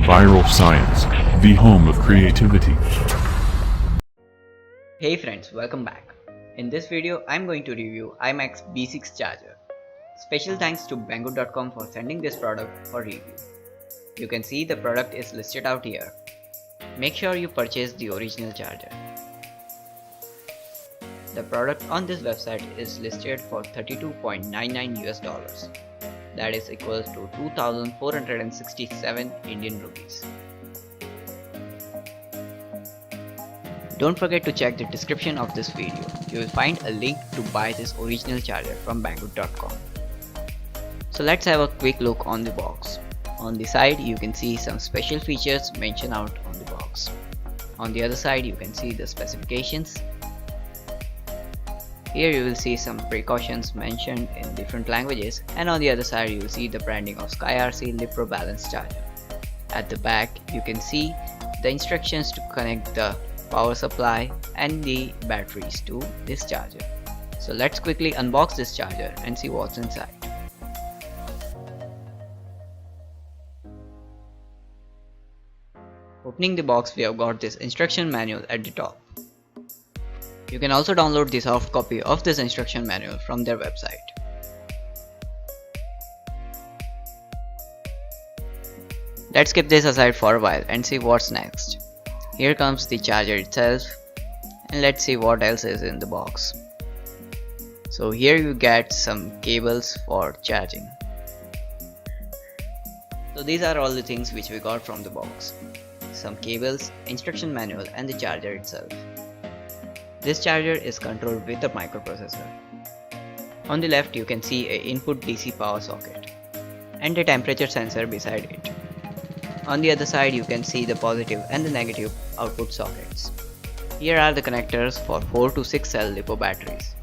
Viral Science, the home of creativity. Hey friends, welcome back. In this video, I'm going to review IMAX B6 charger. Special thanks to Banggood.com for sending this product for review. You can see the product is listed out here. Make sure you purchase the original charger. The product on this website is listed for $32.99 US. That is equals to 2,467 Indian rupees. Don't forget to check the description of this video. You will find a link to buy this original charger from Banggood.com. So let's have a quick look on the box. On the side you can see some special features mentioned out on the box. On the other side you can see the specifications. Here you will see some precautions mentioned in different languages, and on the other side you will see the branding of SkyRC Lipo Balance Charger. At the back you can see the instructions to connect the power supply and the batteries to this charger. So let's quickly unbox this charger and see what's inside. Opening the box, we have got this instruction manual at the top. You can also download the soft copy of this instruction manual from their website. Let's keep this aside for a while and see what's next. Here comes the charger itself, and let's see what else is in the box. So here you get some cables for charging. So these are all the things which we got from the box. Some cables, instruction manual and the charger itself. This charger is controlled with a microprocessor. On the left you can see an input DC power socket and a temperature sensor beside it. On the other side you can see the positive and the negative output sockets. Here are the connectors for 4 to 6 cell Lipo batteries.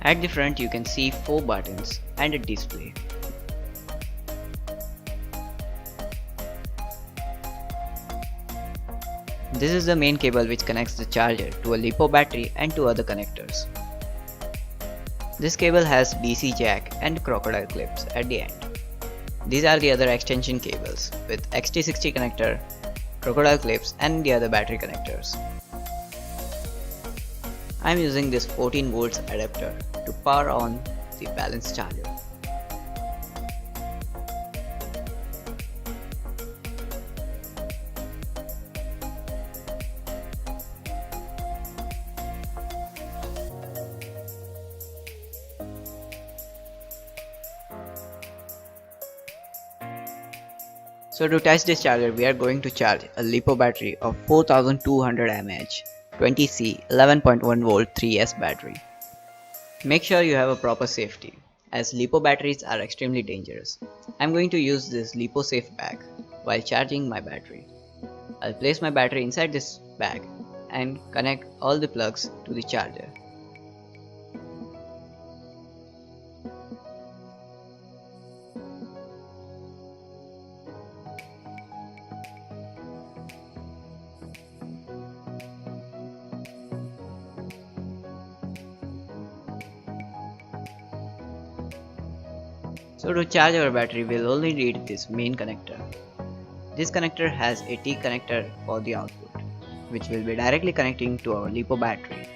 At the front you can see 4 buttons and a display. This is the main cable which connects the charger to a Lipo battery and to other connectors. This cable has DC jack and crocodile clips at the end. These are the other extension cables with XT60 connector, crocodile clips and the other battery connectors. I am using this 14 volts adapter to power on the balance charger. So to test this charger, we are going to charge a Lipo battery of 4200 mAh 20C 11.1 volt 3S battery. Make sure you have a proper safety, as Lipo batteries are extremely dangerous. I am going to use this Lipo safe bag while charging my battery. I'll place my battery inside this bag and connect all the plugs to the charger. So to charge our battery, we'll only need this main connector. This connector has a T connector for the output, which will be directly connecting to our Lipo battery.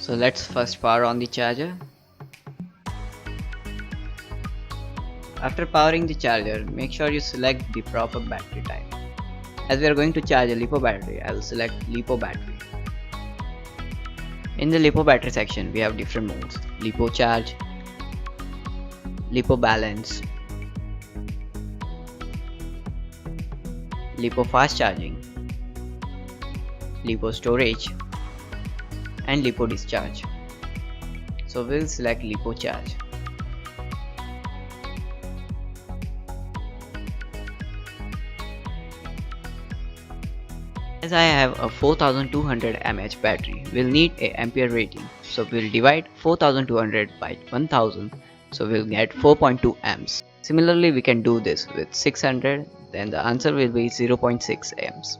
So let's first power on the charger. After powering the charger, make sure you select the proper battery type. As we are going to charge a Lipo battery, I will select Lipo battery. In the Lipo battery section, we have different modes: Lipo charge, Lipo balance, Lipo fast charging, Lipo storage, and Lipo discharge. So we will select Lipo charge. As I have a 4200 mAh battery, we'll need a ampere rating, so we'll divide 4200 by 1000, so we'll get 4.2 amps. Similarly, we can do this with 600, then the answer will be 0.6 amps.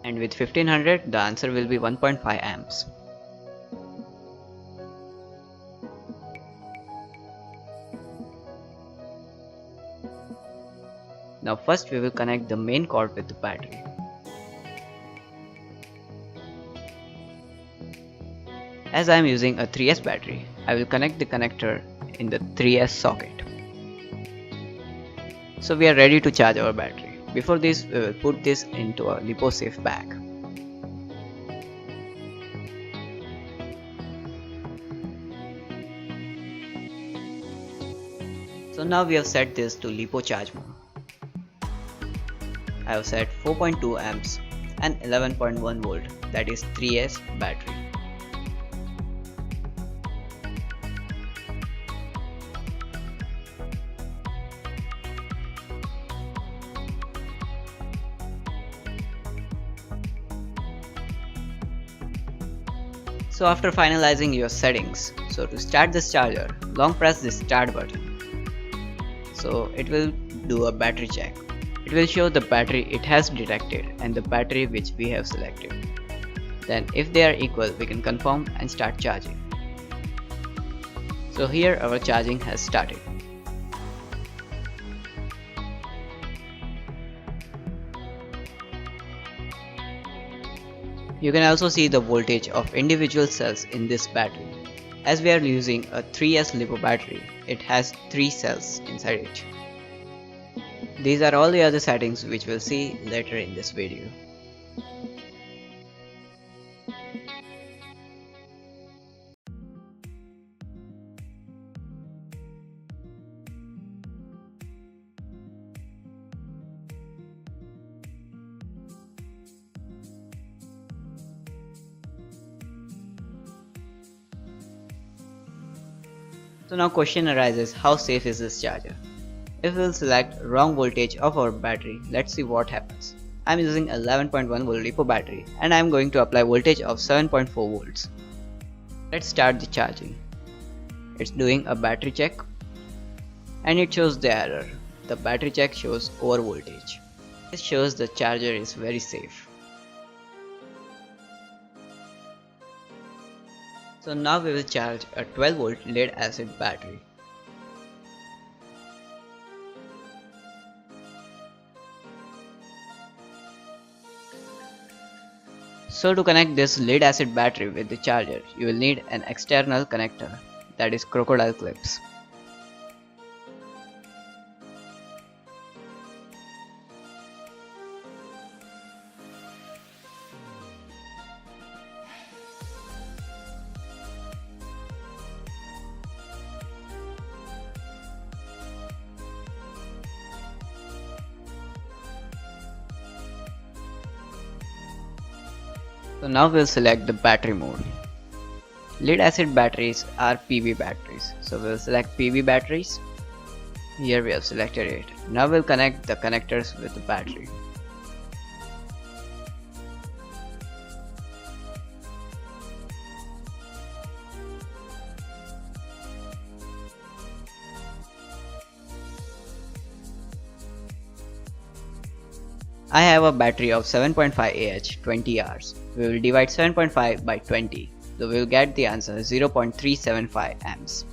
and with 1500 the answer will be 1.5 amps. Now first we will connect the main cord with the battery. As I am using a 3S battery, I will connect the connector in the 3S socket. So we are ready to charge our battery. Before this, we will put this into a Lipo safe bag. So now we have set this to Lipo charge mode. I have set 4.2 amps and 11.1 volt, that is 3S battery. So after finalizing your settings, so to start this charger, long press this start button. So it will do a battery check. It will show the battery it has detected and the battery which we have selected. Then if they are equal, we can confirm and start charging. So here our charging has started. You can also see the voltage of individual cells in this battery. As we are using a 3S Lipo battery, it has 3 cells inside it. These are all the other settings which we'll see later in this video. So now question arises, how safe is this charger? If we'll select wrong voltage of our battery, let's see what happens. I'm using 11.1 volt Lipo battery and I'm going to apply voltage of 7.4 volts. Let's start the charging. It's doing a battery check and it shows the error. The battery check shows over voltage. This shows the charger is very safe. So now we will charge a 12 volt lead acid battery. So to connect this lead acid battery with the charger, you will need an external connector, that is crocodile clips. So now we'll select the battery mode. Lead acid batteries are PV batteries. So we'll select PV batteries. Here we have selected it. Now we'll connect the connectors with the battery. I have a battery of 7.5 Ah 20 hours. We will divide 7.5 by 20, so we will get the answer 0.375 amps.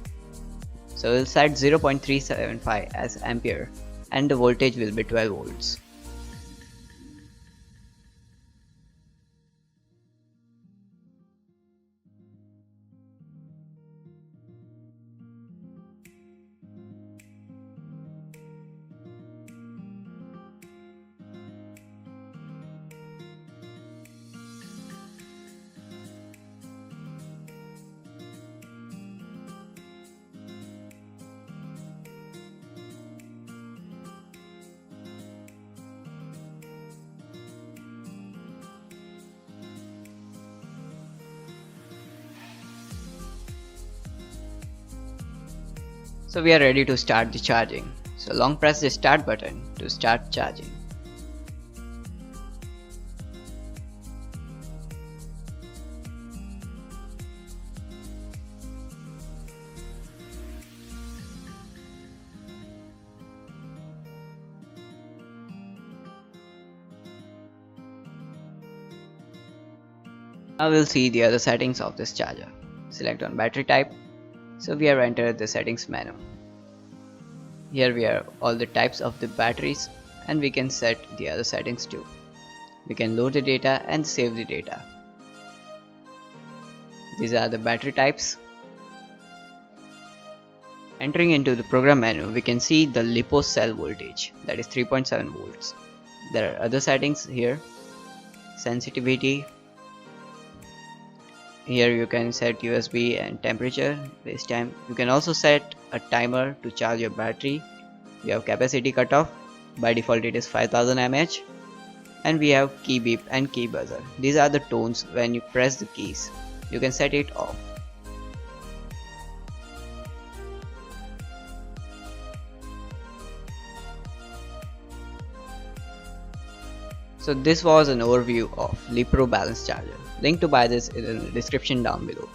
So we will set 0.375 as ampere and the voltage will be 12 volts. So we are ready to start the charging. So long press the start button to start charging. Now we'll see the other settings of this charger. Select on battery type. So we have entered the settings menu. Here we have all the types of the batteries, and we can set the other settings too. We can load the data and save the data. These are the battery types. Entering into the program menu, we can see the Lipo cell voltage, that is 3.7 volts. There are other settings here. Sensitivity. Here you can set USB and temperature, base time. You can also set a timer to charge your battery. We have capacity cutoff. By default it is 5000 mAh. And we have key beep and key buzzer. These are the tones when you press the keys. You can set it off. So this was an overview of Lipo Balance Charger. Link to buy this is in the description down below.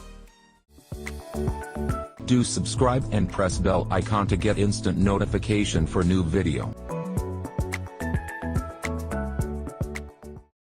Do subscribe and press bell icon to get instant notification for new video.